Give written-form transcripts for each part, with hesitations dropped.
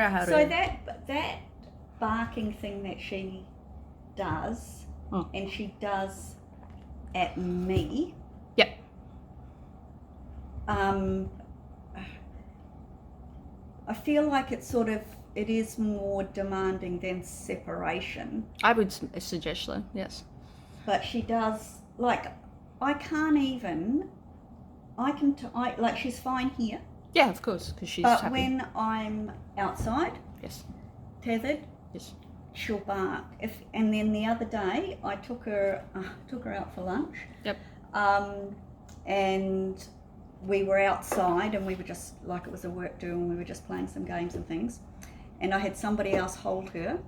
out how to... So that barking thing that she does, and she does at me. Yep. I feel like it is more demanding than separation. I would suggest so, yes. But she does, like, like, she's fine here. Yeah, of course, because she's but happy. But when I'm outside, yes, tethered, yes, she'll bark. And then the other day, I took her out for lunch. Yep. And we were outside, and we were just, like, it was a work do, and we were just playing some games and things. And I had somebody else hold her.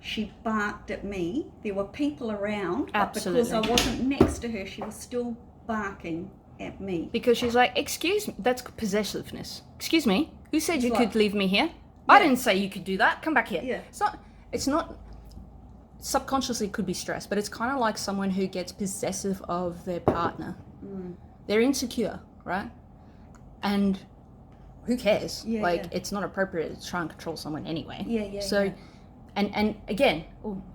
She barked at me. There were people around, but because I wasn't next to her, she was still barking at me. Because she's like, excuse me, that's possessiveness. Excuse me, who said you could leave me here? Yeah. I didn't say you could do that. Come back here. Yeah. It's not, subconsciously it could be stress, but it's kind of like someone who gets possessive of their partner. They're insecure, right? And who cares? It's not appropriate to try and control someone anyway. So, and again,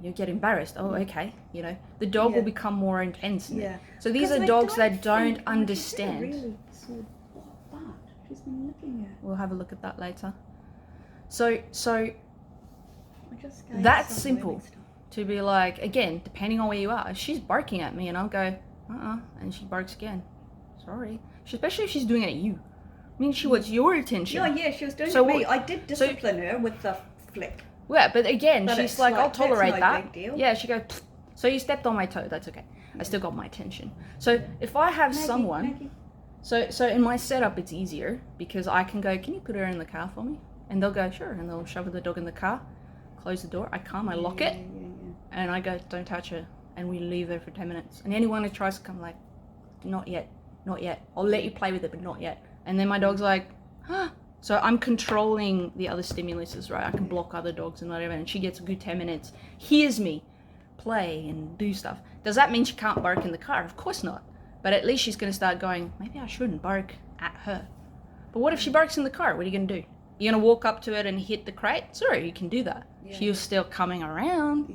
you get embarrassed. Oh, okay. You know, the dog will become more intense. So these are dogs that don't understand. Really bark. She's been looking at. We'll have a look at that later. So that's simple. To be like, again, depending on where you are, if she's barking at me and I'll go, and she barks again. Sorry. Especially if she's doing it at you. I mean, she wants your attention. Yeah, she was doing it at me. I did discipline her with the flick. Yeah, but again, she's like, I'll tolerate that. Big deal. Yeah, she goes, so you stepped on my toe, that's okay. I still got my attention. So if I have someone, so in my setup, it's easier because I can go, can you put her in the car for me? And they'll go, sure. And they'll shove the dog in the car, close the door. I calm, I lock it, and I go, don't touch her. And we leave her for 10 minutes. And anyone who tries to come, like, not yet. I'll let you play with it, but not yet. And then my dog's like, huh. So I'm controlling the other stimuluses, right? I can block other dogs and whatever, and she gets a good 10 minutes, hears me play and do stuff. Does that mean she can't bark in the car? Of course not. But at least she's going to start going, maybe I shouldn't bark at her. But what if she barks in the car? What are you going to do? You're going to walk up to it and hit the crate? Sorry, you can do that. She's still coming around.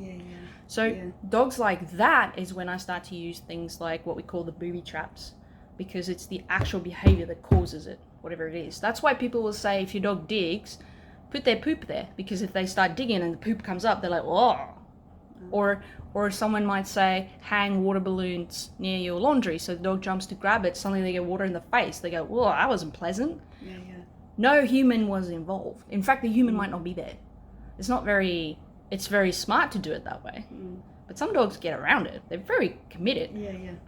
So dogs like that is when I start to use things like what we call the booby traps, because it's the actual behavior that causes it, whatever it is. That's why people will say if your dog digs, put their poop there, because if they start digging and the poop comes up, they're like, whoa. Or someone might say, hang water balloons near your laundry, so the dog jumps to grab it, suddenly they get water in the face. They go, whoa, that wasn't pleasant. No human was involved. In fact, the human might not be there. It's very smart to do it that way. But some dogs get around it. They're very committed.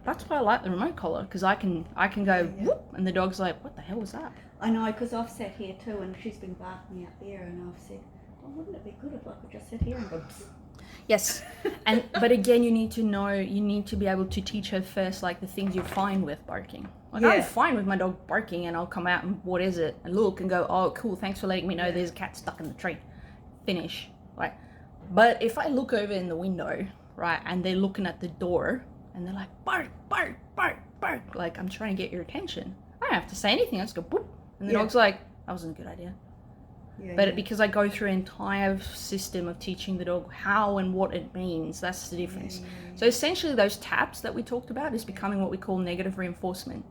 That's why I like the remote collar, because I can go whoop, and the dog's like, what the hell was that? I know, because I've sat here too, and she's been barking out there, and I've said, oh, wouldn't it be good if I could just sit here and go psst. Yes, but again, you need to be able to teach her first, like, the things you're fine with barking. Like, I'm fine with my dog barking, and I'll come out and what is it, and look and go, oh, cool, thanks for letting me know there's a cat stuck in the tree. Finish, right? But if I look over in the window, right, and they're looking at the door, and they're like, bark, bark, bark, bark, like, I'm trying to get your attention. I don't have to say anything, I just go, boop, and the dog's like, that wasn't a good idea. Because I go through an entire system of teaching the dog how and what it means, that's the difference. So essentially those taps that we talked about is becoming what we call negative reinforcement.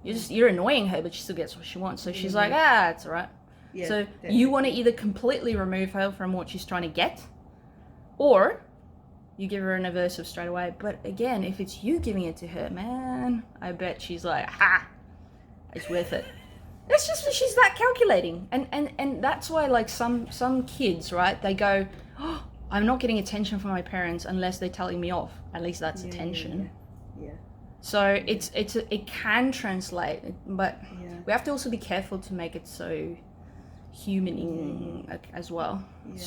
You're annoying her, but she still gets what she wants. So she's like, it's all right. So you want to either completely remove her from what she's trying to get, or you give her an aversive straight away. But again, if it's you giving it to her, man, I bet she's like, it's worth it. It's just, she's that calculating. And that's why, like, some kids, right, they go, oh, I'm not getting attention from my parents unless they're telling me off. At least that's attention. So it can translate, but we have to also be careful to make it so humaning as well. So